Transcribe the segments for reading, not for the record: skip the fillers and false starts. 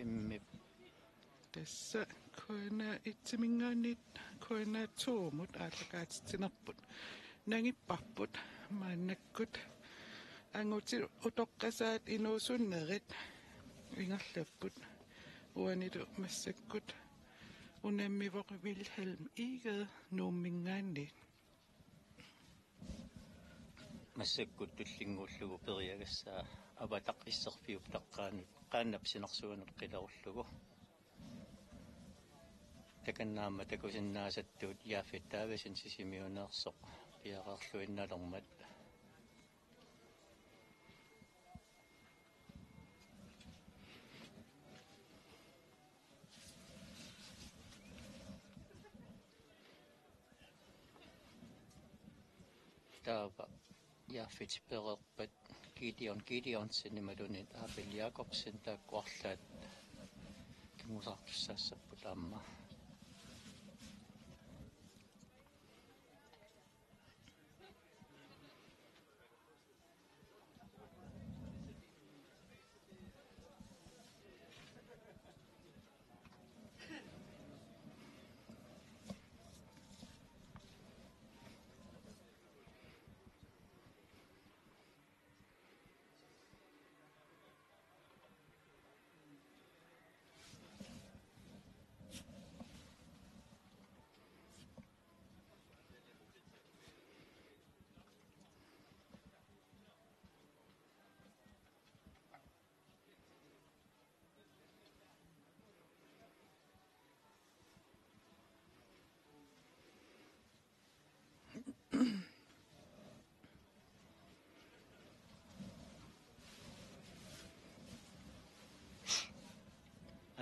vilhimmi tässä koina itsemingaanit koina tuomut aallakaatinerput nangiparput maannakkut anguti utoqqasaat inuusunnerit ingerlapput uanilu massakkut unammivoq Wilhelm Iged nuummingaanni massakkut tullinguullugu periagassaa avataq isserfiup taqqaanut qaannap sinersuanut qilerullugu takannaamma takusinnaasattuut yaafittaavasin sisimiuneersoq piaqarluinnalermat taava yaaffitpereerpat Gideonsin nimalunit Abel Jacobsen taakkuarlaat kimusartussaassappu taamma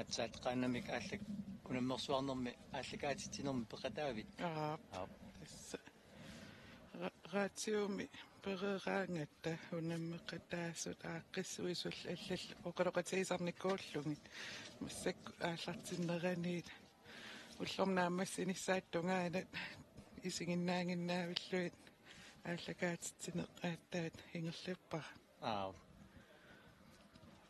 atsaat qaannamik aallak unammersuarnermi aallakaatitinermi peqataavit tässä raatiumi pereraangatta unammeqataasut aaqqissuisull allall oqaloqatiisarnikkuullungit massakku aallartinneraniit ullornaammassinissaatungaanat isiginnaanginnaavilluit ааллакаатитсинеққааттаат ингерлаппара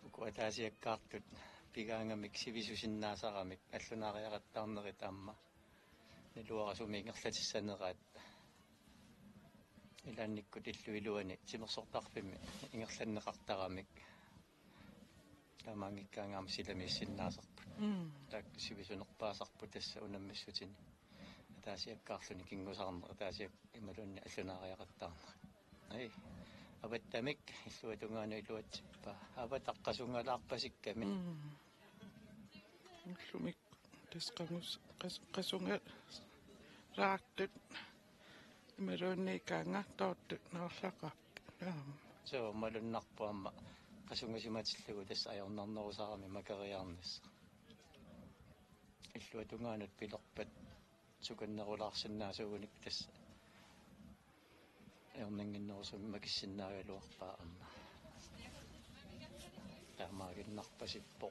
ukуатаасиаккаартут пигаангамик сивисусиннаасарамик аллунаариақаттаарнери таама нилуарасуми ингерлатиссанераат илаанниккут иллуилуани симерсортарфими ингерланнеқартарамик тамаангиккаангаама силамииссиннаасарпут так сивисунерпаасарпут тасса унаммиссутини таасиаккаарлуни кингусаарнера таасиак ималунни аллунаариақаттаарнера ай аваттамик иллуатунгаана илуатсиппа аватаққасунгалаарпасикками уллумик тасқамус қасунга раактут ималунни каангартаортут наорлақарп соо малуннарпуамма qasungasimatillугу тасса аёрнарнерусарами макариарнисса иллуатунгаанут пилерпат суканнерулаарсинаасуугуник тасса аёрнангиннерусуми макиссинаагалуарпаа амма таамаагиннарпасиппо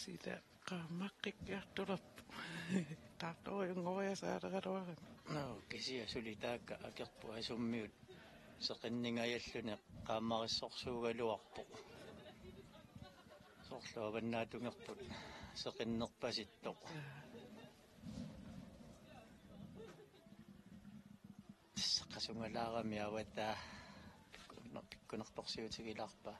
sida qaamaqqikkиартулерп таарториунгориасаалегалуарам no kisia sulitaakka akerpu asummiut seqinningajalluне qaammarissорсуугалуарpo soorluavannaatунgerput seqinnerpasittoq qasungalаарami avataa pikkunertorsiutigilaarpa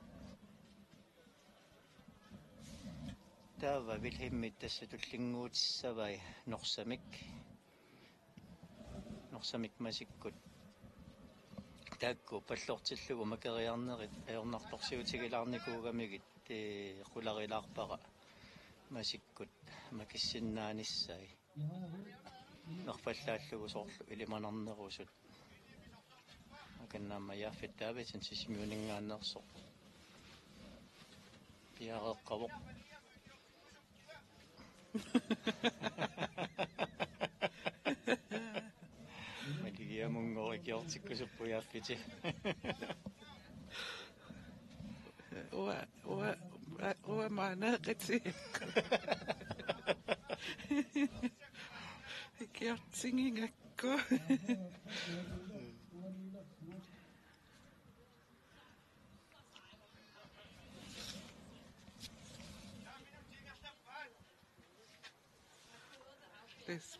taava vilhimmit tassa tullinguutissavai norsamik masikkut taakku pallortillugu makeriarnerit ayornartorsiutigilaarnikuugamigit qularilaarpara masikkut makissinnaanissai nerfallaallugu soorlu ilimanarnerusut akannaamma yaaffitaavitin sisimiuningaannersoq piareqqavoq Malia mungorikiortikkusuppu yaaffiti ua maana qitiikku ikiartingingakku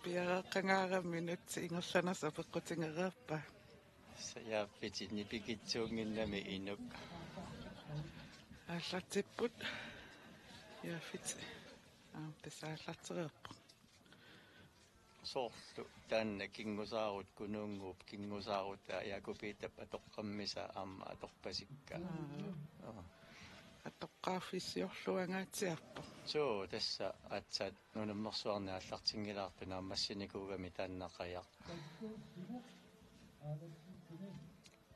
Piaqaqangaaramminut ingerlanarsa peqqutingererpa Sayaappitit nipikitsuunginnami inuk. ааллартиппут яафит тасааллартерерпа Soorlu taanna kingusaarut kunuunguup kingusaarut yakupitap atoqqammisa aamma atorpasikka. аттоққааффиссиорлуангаатиарпа So tassa atsat nunammersuarnaallartingilaarpuna massinikuugami taannaqajaq.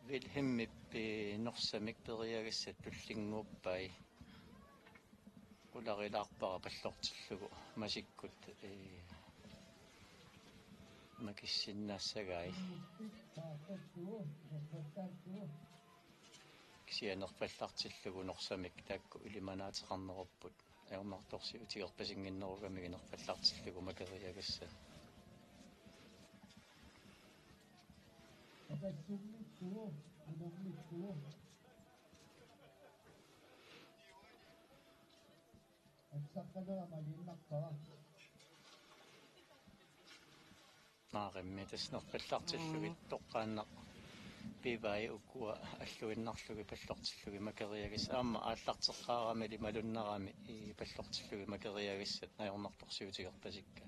Vilhimmippi norsamik periagassat tullinguuppai ularilaarpara pallortillugu masikkut makissinnaassagai kisianerpallartillugu norsamik taakku ilimanaatiqarnerupput aornartorsi utigerpasinginnerugami ginerpallartillugu makeriagassat naarimmi tasnerpallartillugit toqqaannaq pivai ukua alluinnarlugi pallortillugi makeriagis aamma aallarteqqaarami limalunnerami pallortillugi makeriagassat aornartorsiutigerpasikka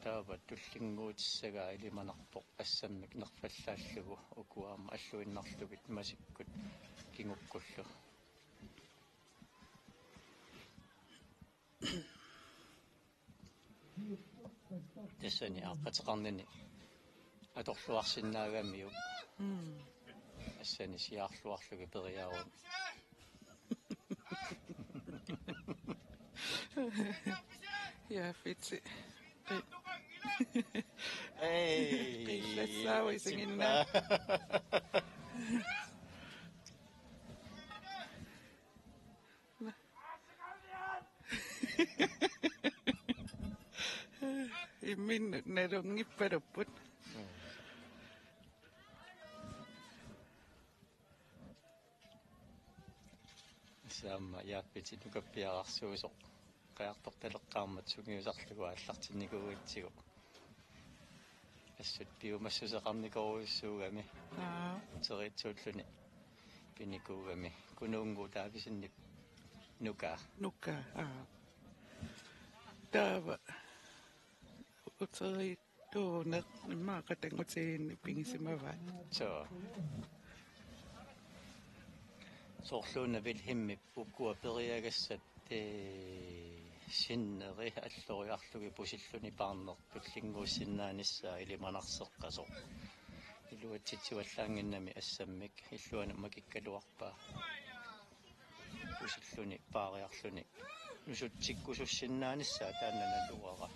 taava tullinguutissagaa ilimanarpoq assammik nerfallaallugu ukuaama alluinnarlugit masikkut kingukkullu tassani aaqqateqarnini atorluarsinnaagamiu assani siaarluarlugi periaarun яафити qillaassaawisinginna имминнут налунгиппалуппут saamma yaappitit nukappiararsuusoq qaartortaleqqaarmat sungiusarlugu аллартинникууитсигу assut piumassuseqarnikoruissuugami teriitsuulluni pinikuugami kunuungu taavisinnik nukaa нука таава утери туунер имаақатангутигинни пигисимаваат so soorluuna vilhimmip ukkua periagassat sinneri alloriarlugi pusilluni paarner tullinguussinnaanissa ilimanarseqqasoq iluatsitsuallaanginnami assammik illuana makikkaluarpaa pusilluni paariarluni nusutsikkusussinnaanissa taannanaluara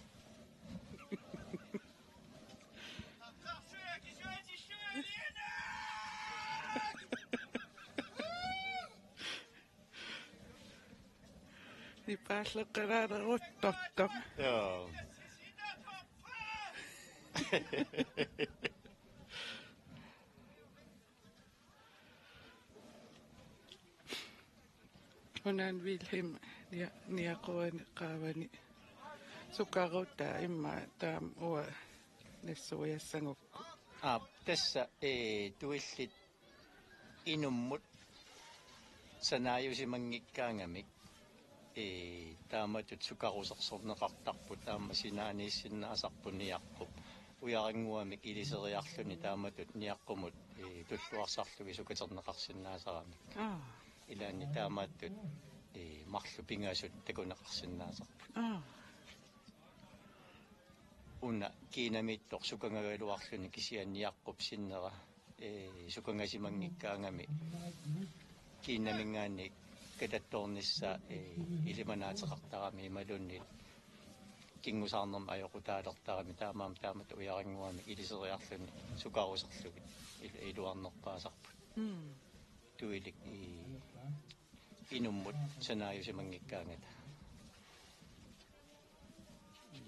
ипааллеққалаалерутторто joo Hunan Wilhelm niaqoani qaavani sukaruta imma taam uа nassuiassangukku tassa tuillit inummut sanaajusimangikkaangamik taamatut sukarusersorneqartarput taamma sinaaniissinnaasarput niaqqup uyaranguamik iliseriarluni taamatut niaqqumut tulluarsarlugi sukaterneqarsinnaasaramik ilaani taamattut marlu pingaasut takuneqarsinnaasarput unna kiinamittor sukangagaluarluni kisianniaqqup sinnera sukangasimangikkaangami kiinamingaanni katattornissa ilimanaatiqartarami imalunnit кингусаарнерма аёқутаалертарами таамаамат уярингуами илисериарлуни сукарусерлугит илуарнерпаасарпут туилик инуммут санааюсимангиккаангата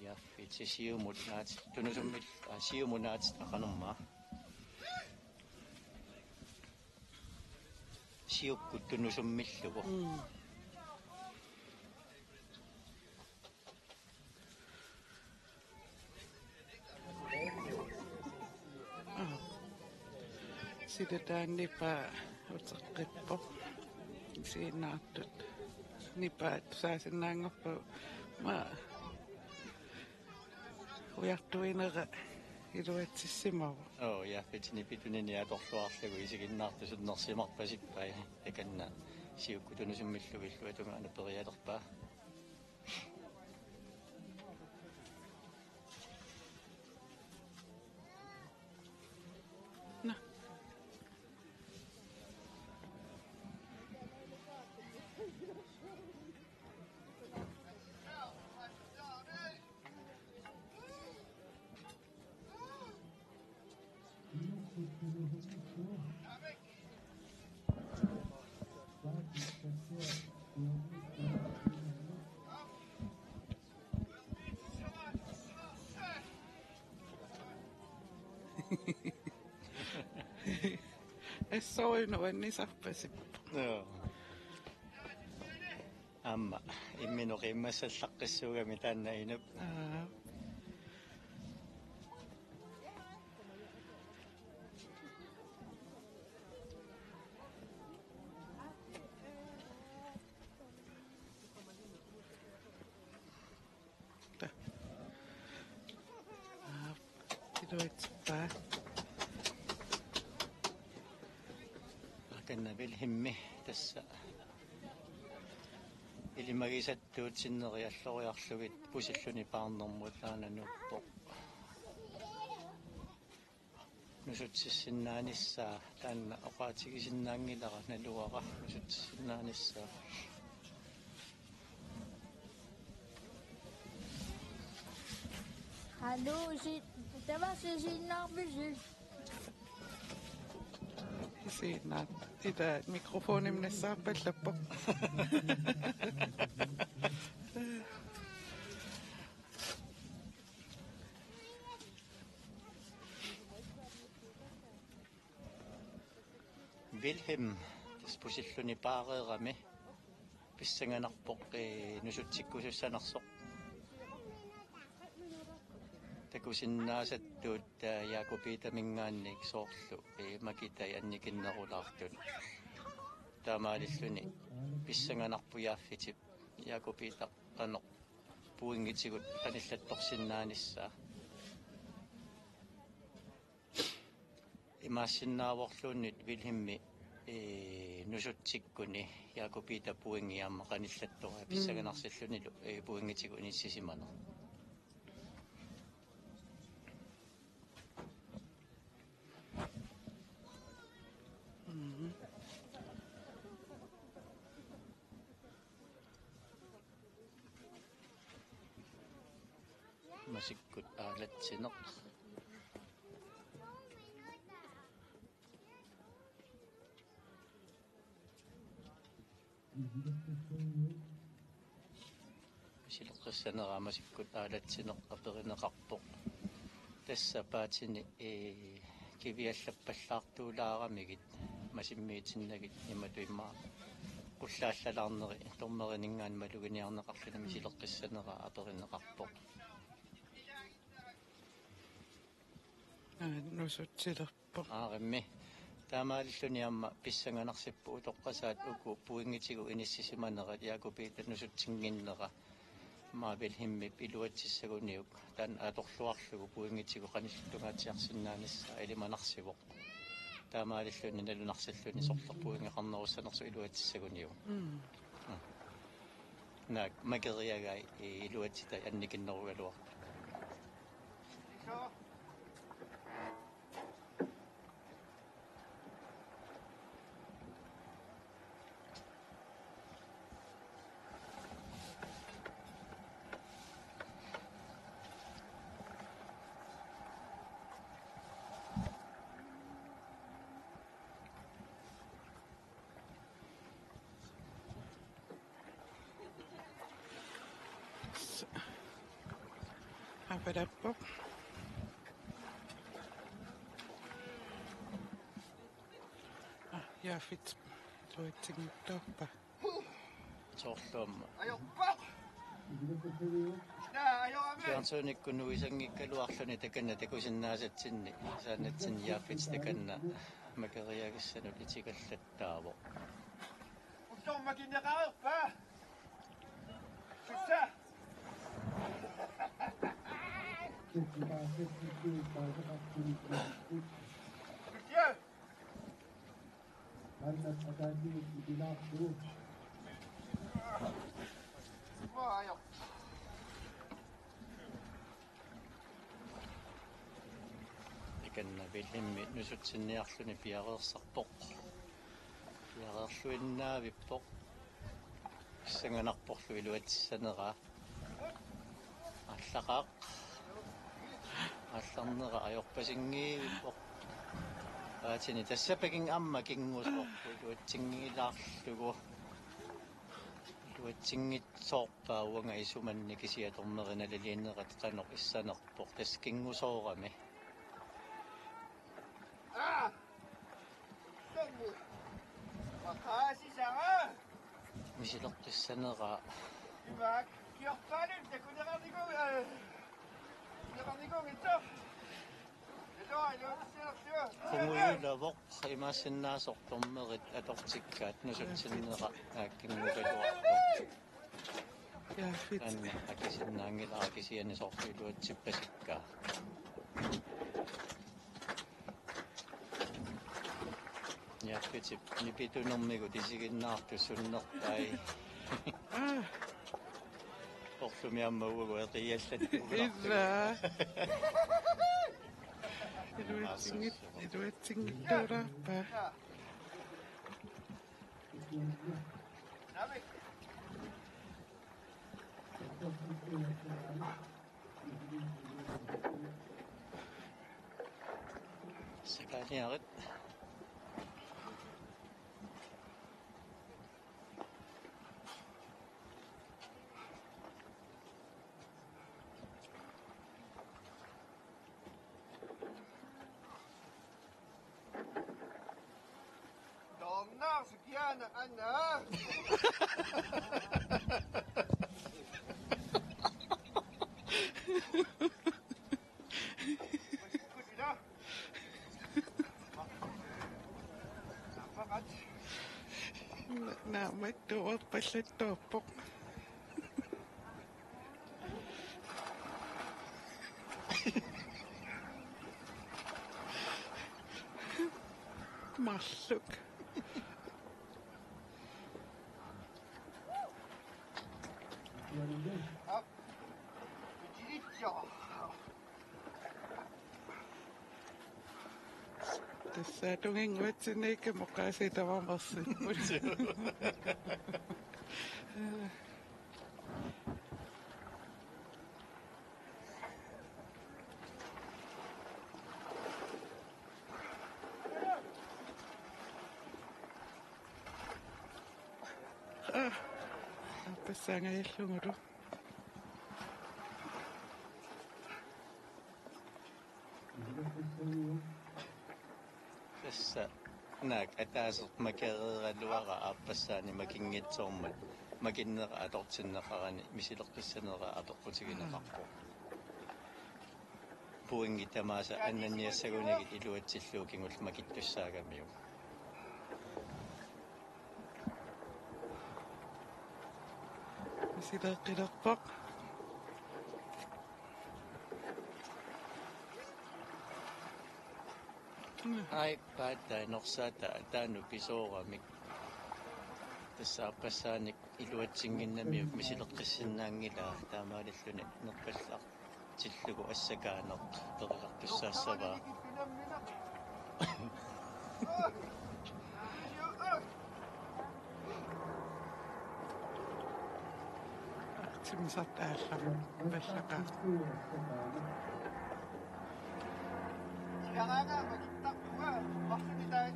я фитсиумут наат тунусуммит сиумунаат ақанерма сиуккут тунусуммиллугу Sidetään nipaa utsaqippo siinaartut nipaat saasinnaangorpu ma ujartuinera iluatsissimaru ja fitni pitunini atorluarlugu isiginnaartusutnersimarpasippai ekanna siukku tunusummillugillu atunga anaperialerpaa na Essoinu ennisarpasippo joo amma imminuqimmassallaqqissuugami taanna inup iluatsipaa akanna bilhimmi tassa ilimagисаттуут синнериаллориарлугит пусиллуни паарнэрмут таанануппо нусутсиссиннааниссаа таанна оqaатигисиннаангилара налуара нусутсиссиннааниссаа Hallo, der var sinnaarpisil. Isiinnaat ita mikrofonimnessaarpallappo Wilhelm pussilluni paareerami pissanganarpoq nusutsikkusussanarsoq takusinnaasattuut Jakobita mingaannik soorlu makitai annikinnerulaartut taamaalilluni pissanganarpujaaffitit Jakobita qanoq puingitigut qanillattorsinnaanissa имаассиннааворлууннит Wilhelmmi нусутсиккуни Jakobita puingiamma qanillattora pissanganarсиллунилу puingitigu inissisimano masikkut aalatsineq силеққиссанераамасиккут аалатсинеқ апerinеқарпоқ тассапаатини кивиаллаппаллаартуулаарамигит масиммиитиннагит иматуиммаа qulлааллалаарнери тормеринингаан малугиниарнеқарлунами силеққиссанера апerinеқарпоқ nusutsilерпо ааримми таамааллуни амма писсанганарсиппу утоққасаат уку пуингитигу иниссисиманерат Jakobita нусутсингиннера маавилхимми илуатсиссагуниук таан аторлуарлугу пуингитигу қаниллутунгаатиарсиннаанисса илиманарсивоқ таамааллуни налунарсаллуни сорлерпуингеқарнеруссанерсу илуатсиссагуниук наак макериагай илуатситай анникиннеругалуар Naapalappoq. Yaafit luatsinngittuarpa. Sorluamma. Ajoppa! Nää ajoamme! Fiansonikkunnu isangikkaluarluni takanna takusinnaasatsinni saannatsin yaaffits takanna makeriagissanut itikallattaavo. Ustommakin ja kauppa! Syssä! Syssä! Mä ajo. Takanna villimmi nusutsinniarluni piareersarpoq. Piareerluinnaavippoq. Kissanganarporlu iluatissanera. Allaqaaq. Алларнера ajorpasingiivippoq. Aatini tassapagin amma kingusorpu luatsiнгилаарлугу. Luatsingitsoorpaauanga isumanni kisiatormerinalaliinnerat qanoq issanerpoq tass kingusoorami. Sommu! Makaasisara! Misilertissanera Hyvä. Kioppaa nyt, kun ne rannikon itse. Kunguyulavoq imaassinnaasortormerit atortikkaat nusutsinneqa aakkingukaluarpoq. Yaafit Anna akisinnaangila akisianisorfiluatsippasikkaa. Yaafitip nipitunermigu tisiginnaartussunnerpai. Orlumiammaugu eqiallattuugilartugu. Illa. Iluatsingittuarpa. Navi. Sakaniarit. Donner, så gerne Anna. Naamattuorpallattuarpoq. Malluk. Tässä tunginguatsinneikka moqaasitavamarsit. Passangaillungulu. Tässä naak ataasert makereeraluara aapassaani makingitsoormat makinnera atortinneqarani misilerqissanera apeqqutigineqarpo. Puingi tamaasa annanniassagunigit iluatsilluukingul makittussaagamiu. Misileqqilerpoq. Ai paattai norsaata ataanu pisooramik. Tässä aappassaanik iluatsinginnamiuk misileqqissinnaangilaa taamaalilluni nerpallaq tillugu assakaanert perilartussaassavaa. Timsartaallam pallaqa. Sigaranga, magittaktua. Maksunitain.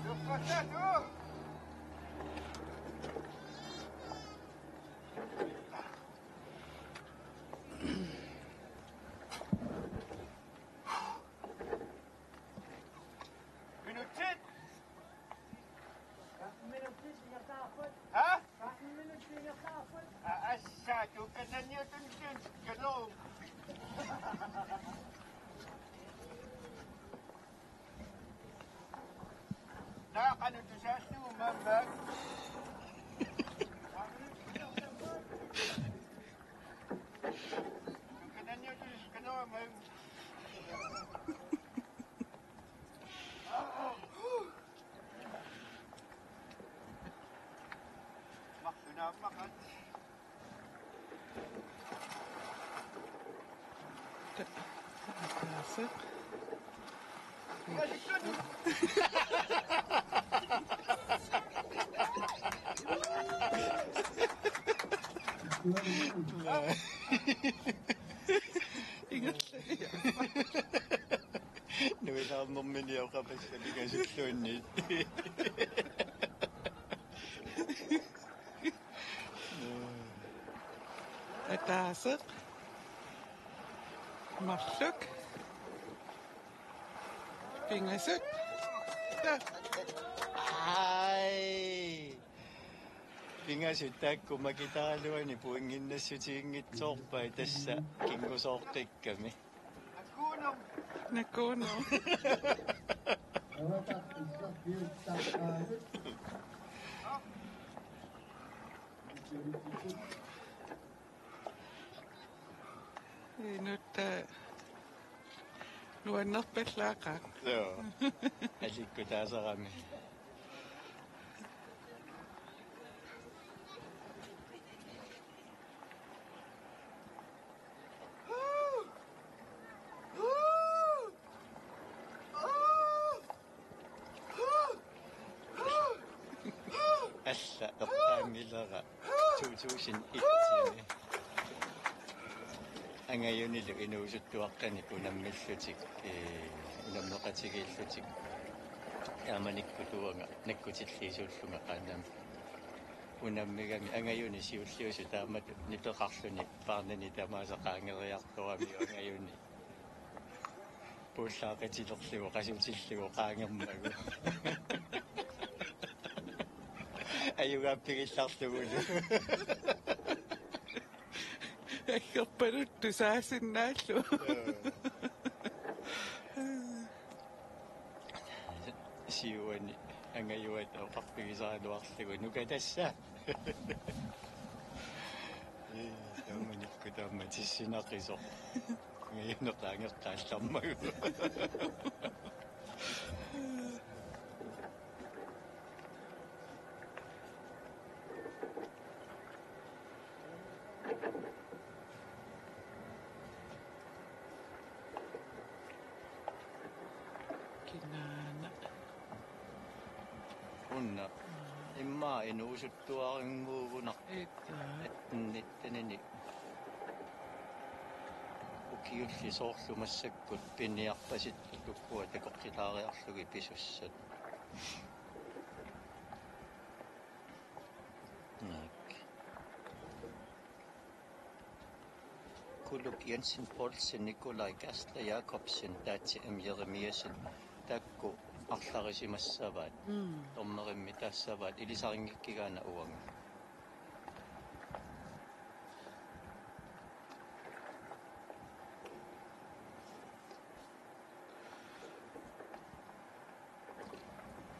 Joppa, tuh. men. Mag u nou maken? تاسق Ja, die kunnen. Nuilaarnermini oqapassaligasulluunniit تاسق مخلوق pingasut ta ai pingasutaakku makitaaluani puinginnassutiingitsoorpai tassa kingusoortikkami Koenum. nakono inut nuannerpallaaqaa joo alikku taasarami алла эққаангилера туутуусин итсими ангаюнилу инуусуттуаққани унаммиллутик унаммеқатигииллутик яаманиккутуанга наккутиллиисууллунга qaanam унаммигами ангаюни сиуллиусу таамату нипеқарлуни паарнани тамаасақаангериарторами ангаюни пуллаақатилерлугу қасутиллугу qaangermagu аюгааппигилларлугулу аккерпалутту саасиннааллу сиуани ангаюат оқарпигисаалуарлугу нукатасса яманикку таама тиссинақисо ангаюнеқаангеққааллармагу кинаана унна имма инуусуттуарингуугунар итаа аттинниттанини укиулли соорлумассаккут пиниарпасит туккуа такоққилаариарлуги писуссат нак Kuluk Jensen Poulsen Nikolai Kastler Jakobsen Tatsi M Jeremiasen takku арларисимассаваат тормеримми таассаваат илисарингиккигаана уанга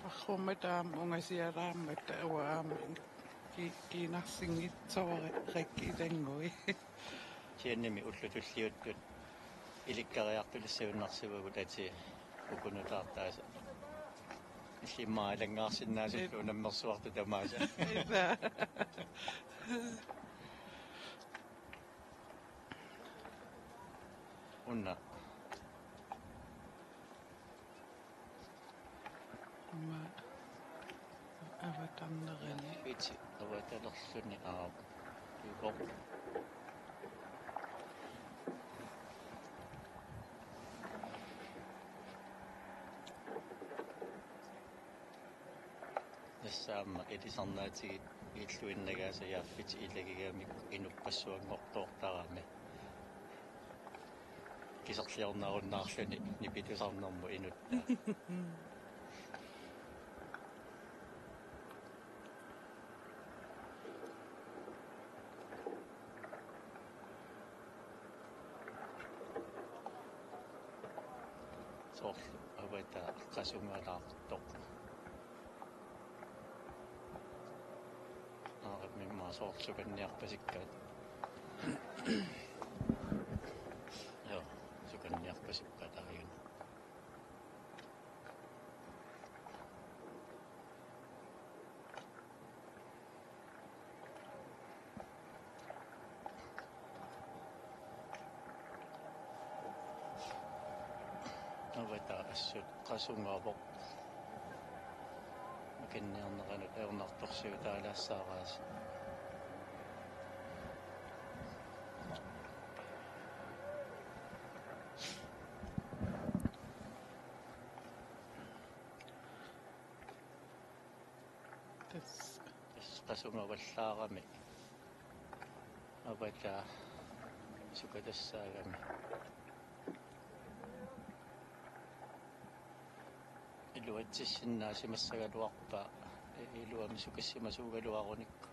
ахуматаам унгасиалааммат ауаама кинарсингитсоори раккилангуи тианними уллутуллиуттут иликкариартулиссавуннарсивагу тати укунутаартааса иллимаалангаарсиннаасуллу наммерсуарту тамааса итаа унна ма аватарнерани ити аваталерлуни юго нассаама элисарнаатигит ииллуиннагааса яаффит илагигамик инуппассуангортоортарами кисерлиорнааруннаарлуни нипитусарнэрму инутта соорлу авата қасунгаалаартоқ мимма соорлуканниарпасиккаат ёо авата ассут qasungaapoq макинниарнеранут аернарторсиу таалаассаараас qasungavallаарami авата сукатассаагами илуатсиссиннаасимассагалуарпаа илуами сукассимасуугалуаруникку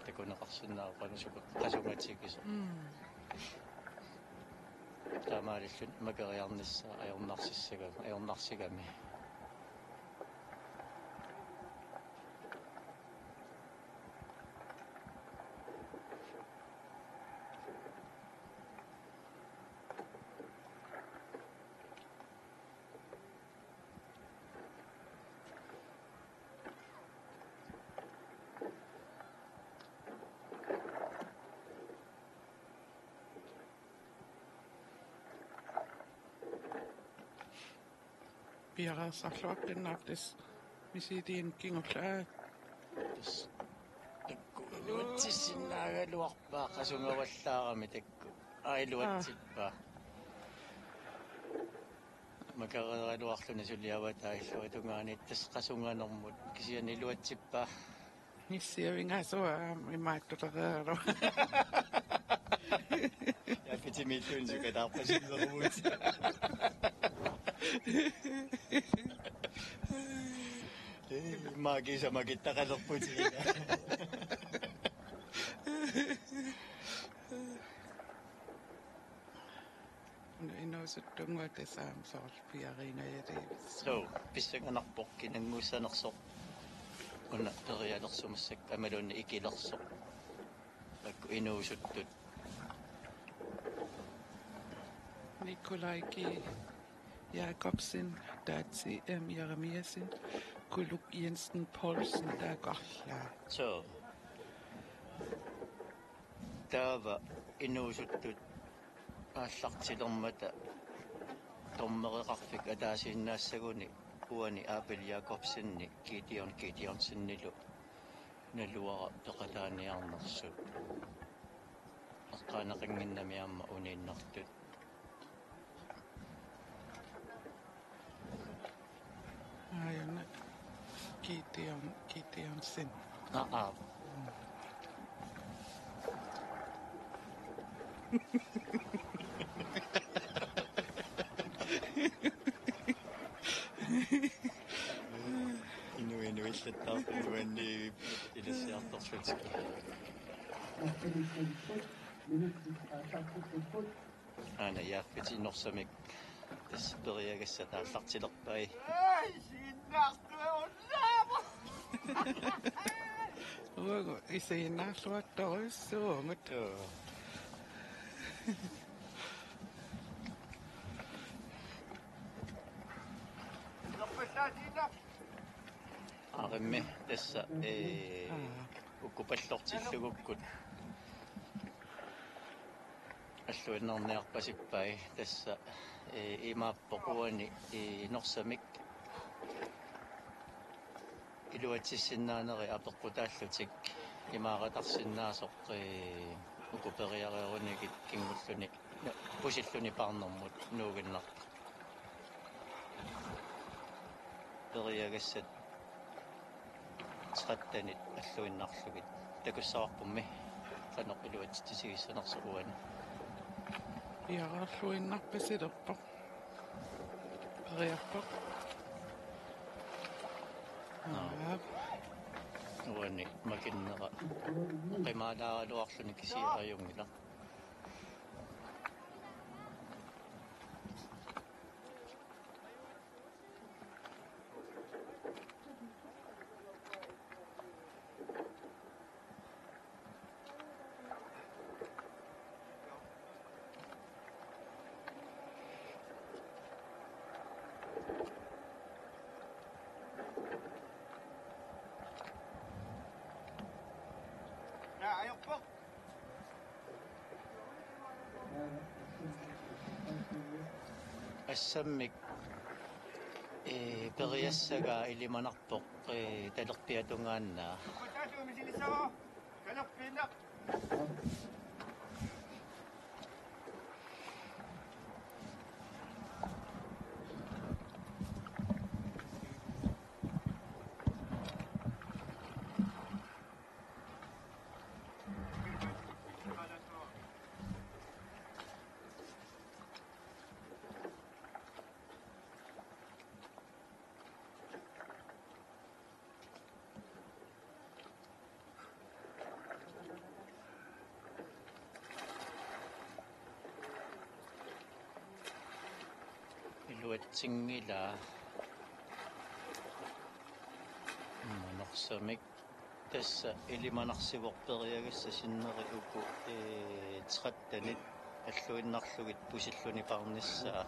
такунеқарсиннааққана сука qasungатсикисо таамаалиллун макериарниссаа аернарсигами Piarasarluaqtinnaartis misidiin kingullaa тас такку илуатсиссиннаагалуарпаа qasungavallаарами такку аилуатсиппаа макериалуарлуна сулиаватаа иллуа тунгаанит тас qasунганэрмут кисиани илуатсиппаа nissiavingaasua imaattutareeru я питимитун сукатаарпасиллермут магиса магиттақалерпутиина inusuttunga tasaam soorpiariinajatiivs so писсанганарпоқ кинангуссанерсоқ уна периалерсумассак амалунни икилерсоқ акку инуусуттут Nikolai G. Jacobsen, Datsi M. Jeremiasen, Kuluk Jensen Poulsen, Dagarla. so таава инуусуттут ааллартилэрмата тормереқарфик атаасииннаассагуни уани Абел Якобсенни Гидеонсиннилу налуара тоқатааниарнерсут аққаанеқингиннамиарма унииннартут Ajana Gideonsen. аа инуиллаттаартуанни илассиарторсутик ана яаффитиннорсамик тас периагасса тааллартилерпай Ai, sinnaartuaunnaamo! Uago isiinnaarluattorissuungut. Loppetaan siinä. ааримми тасса уккупаллортиллугуккут аллуиннэрниарпасиппай тасса имааппоқуани норсамик илуатсиссиннаанери апеққутааллутик имааратарсиннаасоқ укупериареерунигит кингуллуни пусиллуни парнэрмут нуугиннарта периагассат саттанит аллуиннарлугит такуссаварпумми канеқ илуатсисигиссанерсуруани Piaralluinnarpasilerpa. Periarpa. уани макиннера qimaalaaluarluni kisiariungila Ja, ayok po. ассаммик периассага илиманарпоқ талерпиатунгааннаа Kupatasu misilisao. Kalap pinak. илуатсингила норсамик тасса илиманарсивоқ периагасса синнери уку тиқаттанит аллуиннарлугит пусиллуни парниссаа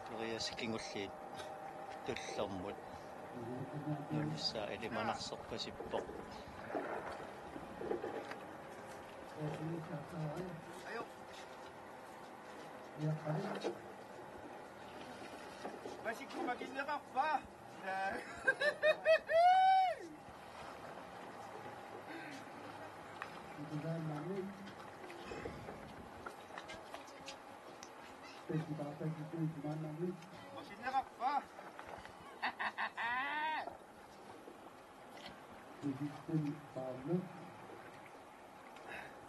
периасикингуллиит туллэрмут нунисса илиманарсерпасиппоқ Ayo. Masih ku makin nyerap bah. Makin nyerap bah.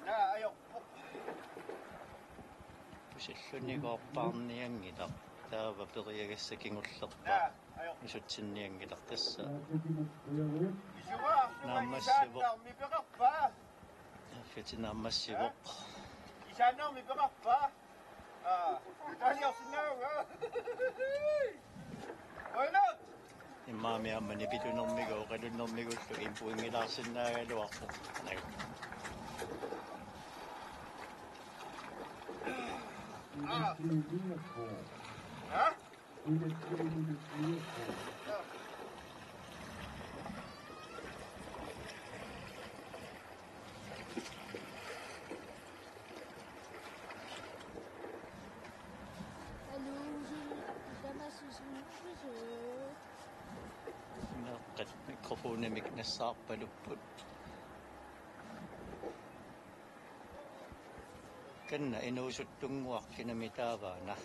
Nah, ayo. пусиллунигоорпаарниангилар таава периагассакингуллерпа Nah, ayo. исутсинниангилар тасса Isuwa. Namassivok. Mi berap bah. фитинаммассивоқ Isano mi berap bah. Ah, tadi asno. Why not? иммаамиаммани пилунэрмигоо қалуннэрмигуллу импуингилаарсинаагалуарпо наг Huh? неэккат микрофонамик нассаарпалуппут канна инуусуттунгуаркинами тааваана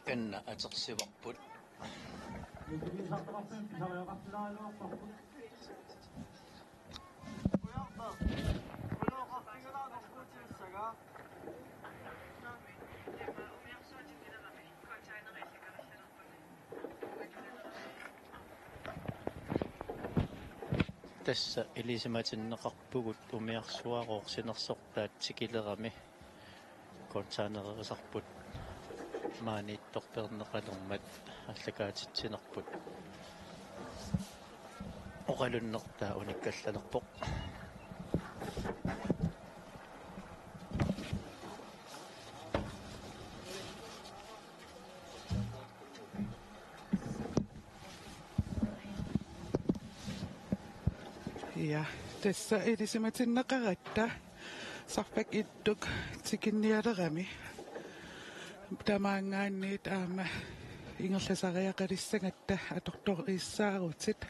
канна атерсиварпут тасса илисиматиннеқарпугут умиарсуароорсинерсортаат сикилерами контаанерерисарпут maaниитторпернеқалермат аллакаатитсинерпут оқалуннертаа униккалланерпоқ Ja, tässä edisimätsinnaqaratta sarpak ittuk tikinnialerami. Tamaangaanniit aama ingerlasariaqalissangatta atortoriissaarutit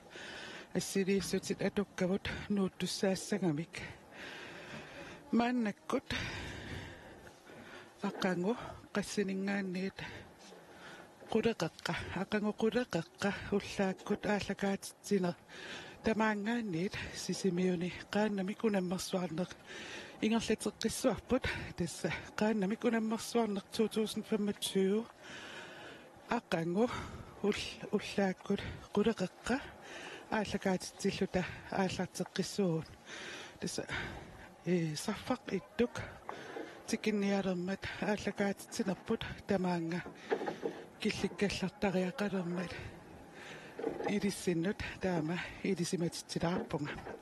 assiliissutit atukkavut nuuttussaasangamik. Maannakkut aqangu qassiningaanniit quleqaqqa aqangu quleqaqqa ullaakkut aallakaatitsiner tamaangaanniit sisimiuni qaannamik unammersuarneq ingerlateqqissuarput tassa qaannamik unammersuarneq 2025 aqangu ullaakkut quleqaqqa ааллакаатитсиллута ааллартеққиссуун таса сарфақ иттук тикинниалермат ааллакаатитсинерпут тамаанга килликкаллартариақалермат илиссиннут таама илисиматитсилаарпунга